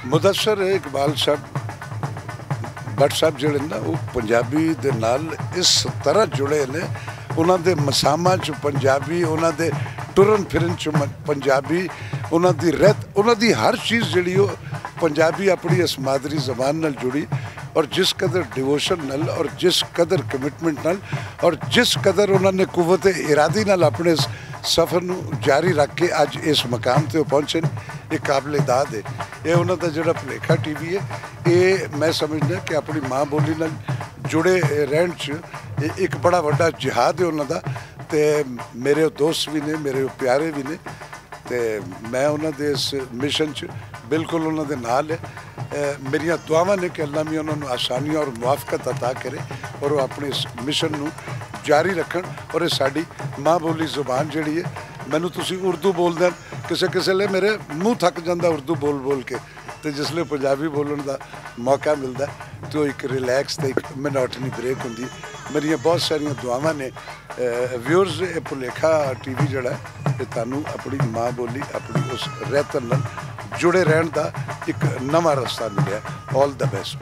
मुदस्सर इकबाल साहब भट्ट साहब जिहड़े ना वो पंजाबी दे नाल इस तरह जुड़े ने, उन्हां दे मसामां च पंजाबी, उन्हां दे टुरन फिरन च पंजाबी, उन्हां दी रहत, उन्हां दी हर चीज़ जिहड़ी वो पंजाबी अपनी इस मादरी जबान नाल जुड़ी। और जिस कदर डिवोशन नाल और जिस कदर कमिटमेंट नाल और जिस कदर उन्होंने कुव्वत इरादी नाल अपने सफ़र नूं जारी रख के अज इस मकाम ते पहुंचे ने, ये काबिल दाद है। ये उन्हों का जोड़ा भुलेखा टीवी है, ये मैं समझदा कि अपनी माँ बोली नाल जुड़े रहन च एक बड़ा वड्डा जिहाद है उन्हों का। तो मेरे दोस्त भी ने, मेरे प्यारे भी ने, तो मैं उन्होंने इस मिशन च बिल्कुल उन्होंने नाल है। मेरिया दुआवां ने कि अल्लाह भी उन्होंने आसानियां और मुआफ़कत अता करे और वो अपने इस मिशन नूं जारी रखन। और ये साडी माँ बोली जुबान जिहड़ी है, मैनूं तुसीं उर्दू बोलदे किसे किसे ले मेरे मूँह थक जाता उर्दू बोल बोल के, तो जिसले पंजाबी बोलने का मौका मिलता तो एक रिलैक्स तो एक मिनोटनी ब्रेक होंगी। मेरिया बहुत सारिया दुआवां ने। व्यूअर्स ये भुलेखा टीवी जिहड़ा है तुहानूं अपनी माँ बोली अपनी उस रहत नाल जुड़े रहन का एक नवा रास्ता मिले। All the best.